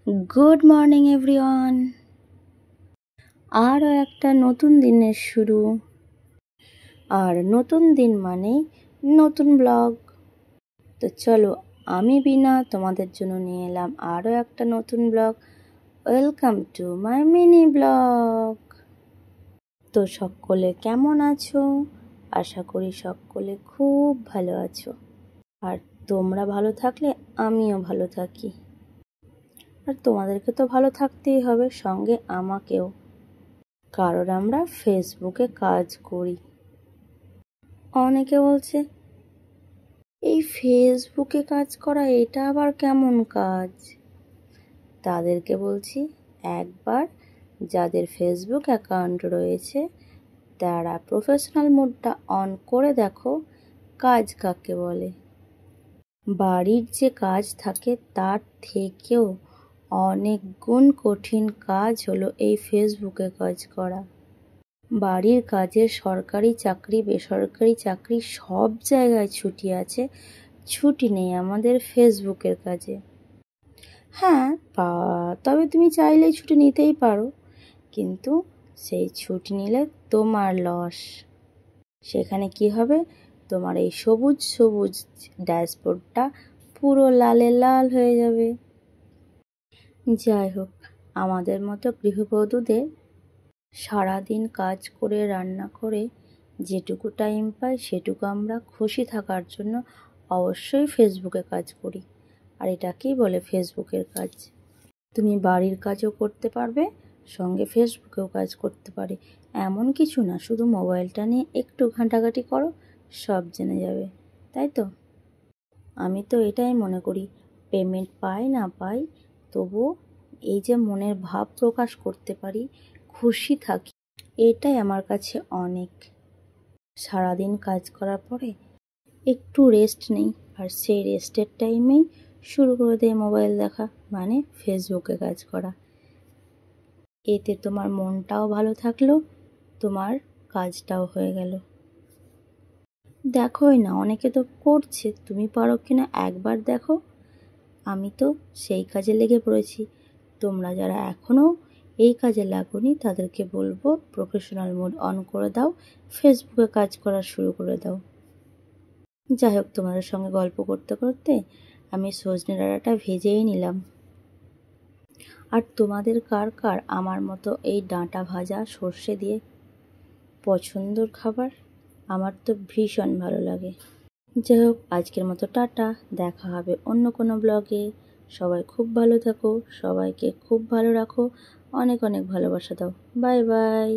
Good morning everyone. আরও একটা নতুন দিনের শুরু, আর নতুন দিন মানে নতুন ব্লগ। তো চলো, আমি বিনা তোমাদের জন্য নিয়ে এলাম আরও একটা নতুন blog. Welcome to my mini blog. তো সকলে কেমন আছো? আশা করি সকলে খুব ভালো আছো, আর তোমরা ভালো থাকলে আমিও ভালো থাকি। আর তোমাদেরকে তো ভালো থাকতেই হবে, সঙ্গে আমাকেও, কারণ আমরা ফেসবুকে কাজ করি। অনেকে বলছে এই ফেসবুকে কাজ করা এটা আবার কেমন কাজ? তাদেরকে বলছি, একবার যাদের ফেসবুক অ্যাকাউন্ট রয়েছে তারা প্রফেশনাল মোডটা অন করে দেখো কাজ কাকে বলে। বাড়ির যে কাজ থাকে তার থেকেও অনেক গুণ কঠিন কাজ হলো এই ফেসবুকে কাজ করা। বাড়ির কাজে সরকারি চাকরি, বেসরকারি চাকরি সব জায়গায় ছুটি আছে, ছুটি নেই আমাদের ফেসবুকের কাজে। হ্যাঁ, তবে তুমি চাইলেই ছুটি নিতেই পারো, কিন্তু সেই ছুটি নিলে তোমার লস। সেখানে কি হবে, তোমার এই সবুজ সবুজ ড্যাশবোর্ডটা পুরো লালে লাল হয়ে যাবে। যাই হোক, আমাদের মতো গৃহবধূদের সারাদিন কাজ করে রান্না করে যেটুকু টাইম পাই সেটুকু আমরা খুশি থাকার জন্য অবশ্যই ফেসবুকে কাজ করি। আর এটাকেই বলে ফেসবুকের কাজ। তুমি বাড়ির কাজও করতে পারবে, সঙ্গে ফেসবুকেও কাজ করতে পারে। এমন কিছু না, শুধু মোবাইলটা নিয়ে একটু ঘাঁটাঘাঁটি করো, সব জেনে যাবে, তাই তো? আমি তো এটাই মনে করি, পেমেন্ট পাই না পাই, তবুও এই যে মনের ভাব প্রকাশ করতে পারি, খুশি থাকি, এটাই আমার কাছে অনেক। সারাদিন কাজ করার পরে একটু রেস্ট নেই, আর সেই রেস্টের টাইমেই শুরু করে দেয় মোবাইল দেখা, মানে ফেসবুকে কাজ করা। এতে তোমার মনটাও ভালো থাকলো, তোমার কাজটাও হয়ে গেল। দেখোই না, অনেকে তো করছে, তুমি পারো কিনা একবার দেখো। আমি তো সেই কাজে লেগে পড়েছি। তোমরা যারা এখনও এই কাজে লাগোনি তাদেরকে বলবো প্রফেশনাল মোড অন করে দাও, ফেসবুকে কাজ করা শুরু করে দাও। যাই হোক, তোমাদের সঙ্গে গল্প করতে করতে আমি সজনে ডাঁটাটা ভেজেই নিলাম। আর তোমাদের কার কার আমার মতো এই ডাঁটা ভাজা সর্ষে দিয়ে পছন্দর খাবার? আমার তো ভীষণ ভালো লাগে। যাই হোক, আজকের মতো টাটা, দেখা হবে অন্য কোনো ব্লগে। সবাই খুব ভালো থাকো, সবাইকে খুব ভালো রাখো, অনেক অনেক ভালোবাসা দাও। Bye bye.